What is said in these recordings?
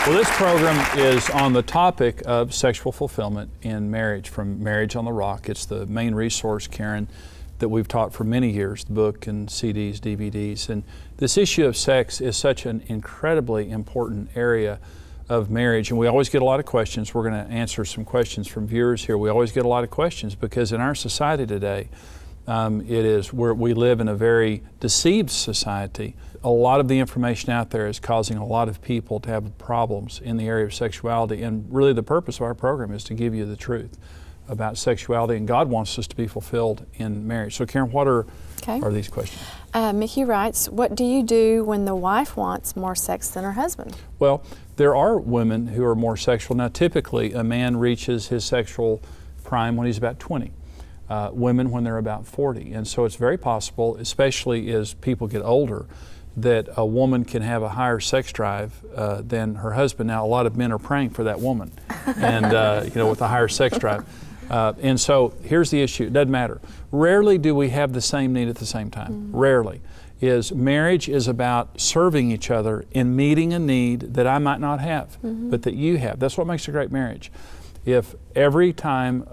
Well, this program is on the topic of sexual fulfillment in marriage, from Marriage on the Rock. It's the main resource, Karen, that we've taught for many years, the book and CDs, DVDs. And this issue of sex is such an incredibly important area of marriage. And we always get a lot of questions. We're going to answer some questions from viewers here. We always get a lot of questions because in our society today, it is where we live in a very deceived society. A lot of the information out there is causing a lot of people to have problems in the area of sexuality, and really the purpose of our program is to give you the truth about sexuality, and God wants us to be fulfilled in marriage. So Karen, what are these questions? Mickey writes, what do you do when the wife wants more sex than her husband? Well, there are women who are more sexual. Now typically a man reaches his sexual prime when he's about 20. Women when they're about 40. And so it's very possible, especially as people get older, that a woman can have a higher sex drive than her husband. Now, a lot of men are praying for that woman, and with a higher sex drive. And so here's the issue. It doesn't matter. Rarely do we have the same need at the same time. Mm-hmm. Rarely. Marriage is about serving each other in meeting a need that I might not have, mm-hmm. but that you have. That's what makes a great marriage. If every time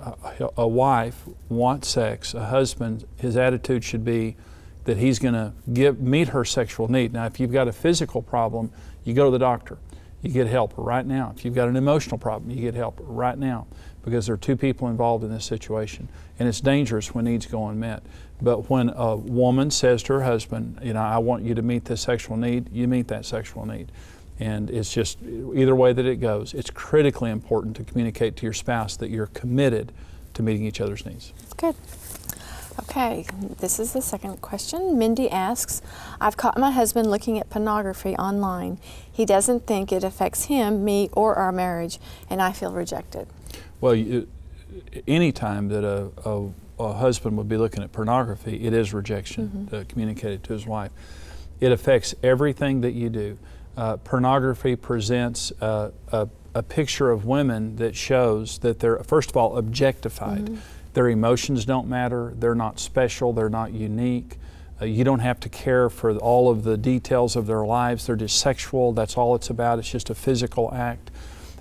a wife wants sex, a husband, his attitude should be that he's going to meet her sexual need. Now, if you've got a physical problem, you go to the doctor. You get help right now. If you've got an emotional problem, you get help right now, because there are two people involved in this situation. And it's dangerous when needs go unmet. But when a woman says to her husband, I want you to meet this sexual need, you meet that sexual need. And it's just, either way that it goes, it's critically important to communicate to your spouse that you're committed to meeting each other's needs. Good. Okay, this is the second question. Mindy asks, I've caught my husband looking at pornography online. He doesn't think it affects him, me, or our marriage, and I feel rejected. Well, any time that a husband would be looking at pornography, it is rejection, mm-hmm. Communicated to his wife. It affects everything that you do. Pornography presents a picture of women that shows that they're, first of all, objectified. Mm-hmm. Their emotions don't matter, they're not special, they're not unique. You don't have to care for all of the details of their lives. They're just sexual, that's all it's about. It's just a physical act.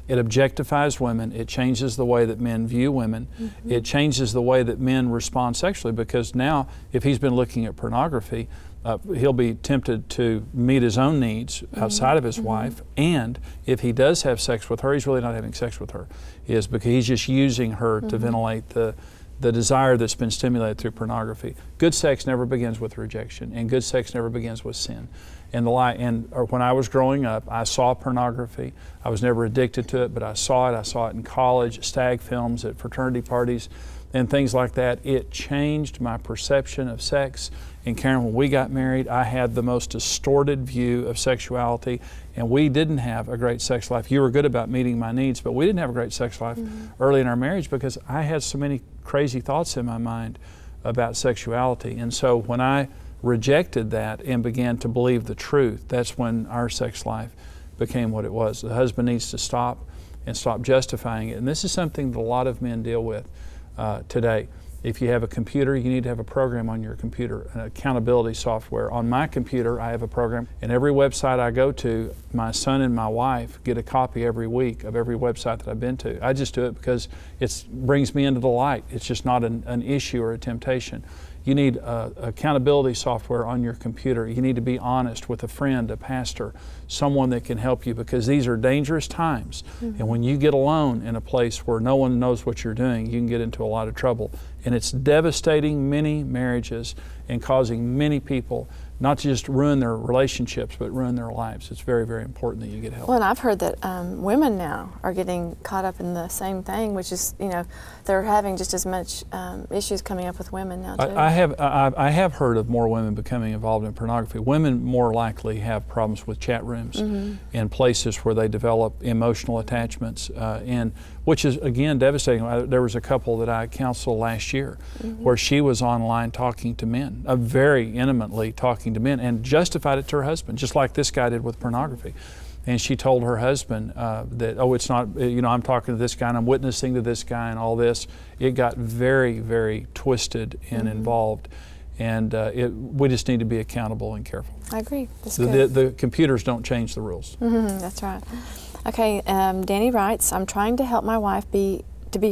It objectifies women. It changes the way that men view women. Mm-hmm. It changes the way that men respond sexually, because now if he's been looking at pornography, he'll be tempted to meet his own needs outside of his mm-hmm. wife, and if he does have sex with her, he's really not having sex with her. Because he's just using her mm-hmm. to ventilate the desire that's been stimulated through pornography. Good sex never begins with rejection, and good sex never begins with sin. And when I was growing up, I saw pornography. I was never addicted to it, but I saw it. I saw it in college, stag films, at fraternity parties, and things like that. It changed my perception of sex. And Karen, when we got married, I had the most distorted view of sexuality, and we didn't have a great sex life. You were good about meeting my needs, but we didn't have a great sex life mm-hmm. early in our marriage, because I had so many crazy thoughts in my mind about sexuality. And so when I rejected that and began to believe the truth, that's when our sex life became what it was. The husband needs to stop justifying it. And this is something that a lot of men deal with today. If you have a computer, you need to have a program on your computer, an accountability software. On my computer, I have a program, and every website I go to, my son and my wife get a copy every week of every website that I've been to. I just do it because it brings me into the light. It's just not an issue or a temptation. You need accountability software on your computer. You need to be honest with a friend, a pastor, someone that can help you, because these are dangerous times. Mm-hmm. And when you get alone in a place where no one knows what you're doing, you can get into a lot of trouble. And it's devastating many marriages and causing many people not to just ruin their relationships, but ruin their lives. It's very, very important that you get help. Well, and I've heard that women now are getting caught up in the same thing, which is, they're having just as much issues coming up with women now too. I have heard of more women becoming involved in pornography. Women more likely have problems with chat rooms mm-hmm. and places where they develop emotional attachments, and which is, again, devastating. There was a couple that I counseled last year mm-hmm. where she was online talking to men, very intimately talking to men, and justified it to her husband, just like this guy did with pornography. And she told her husband that, it's not, I'm talking to this guy and I'm witnessing to this guy and all this. It got very, very twisted and mm-hmm. involved. And we just need to be accountable and careful. I agree. That's good. The computers don't change the rules. Mm-hmm, that's right. Okay, Danny writes, I'm trying to help my wife be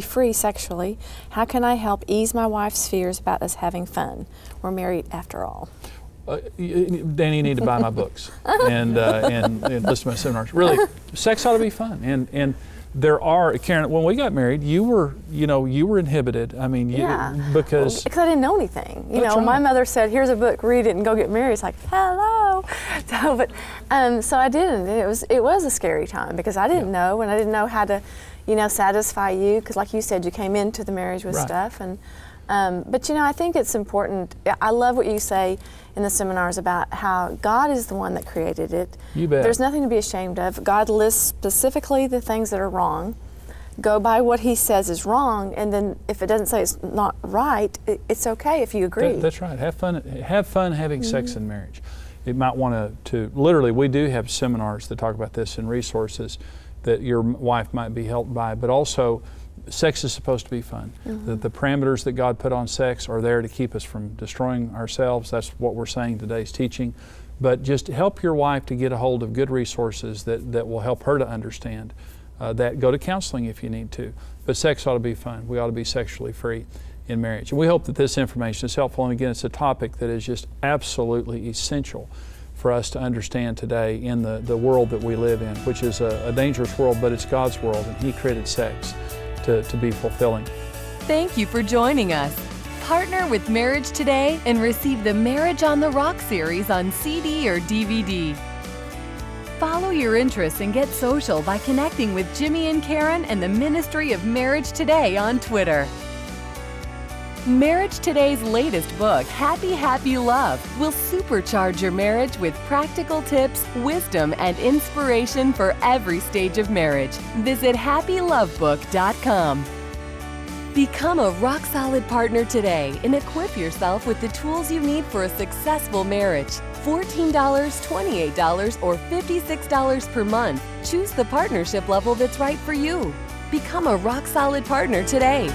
free sexually. How can I help ease my wife's fears about us having fun? We're married after all. Danny, you need to buy my books and listen to my seminars. Really, sex ought to be fun. And there are, Karen, when we got married, you were inhibited. I mean, because I didn't know anything. You know, right. My mother said, "Here's a book, read it, and go get married." It's like, hello. So I didn't. It was a scary time because I didn't know, and I didn't know how to, satisfy you. Because, like you said, you came into the marriage with right. stuff, and but I think it's important. I love what you say in the seminars about how God is the one that created it. You bet. There's nothing to be ashamed of. God lists specifically the things that are wrong. Go by what He says is wrong, and then if it doesn't say it's not right, it's okay if you agree. That's right. Have fun having sex in marriage. You might want to literally, we do have seminars that talk about this and resources that your wife might be helped by, but also sex is supposed to be fun. The parameters that God put on sex are there to keep us from destroying ourselves. That's what we're saying in today's teaching. But just help your wife to get a hold of good resources that will help her to understand that. Go to counseling if you need to. But sex ought to be fun. We ought to be sexually free in marriage. And we hope that this information is helpful. And again, it's a topic that is just absolutely essential for us to understand today in the world that we live in, which is a dangerous world, but it's God's world, and He created sex to be fulfilling. Thank you for joining us. Partner with Marriage Today and receive the Marriage on the Rock series on CD or DVD. Follow your interests and get social by connecting with Jimmy and Karen and the Ministry of Marriage Today on Twitter. Marriage Today's latest book, Happy Happy Love, will supercharge your marriage with practical tips, wisdom, and inspiration for every stage of marriage. Visit happylovebook.com. Become a rock-solid partner today and equip yourself with the tools you need for a successful marriage. $14, $28, or $56 per month. Choose the partnership level that's right for you. Become a rock-solid partner today.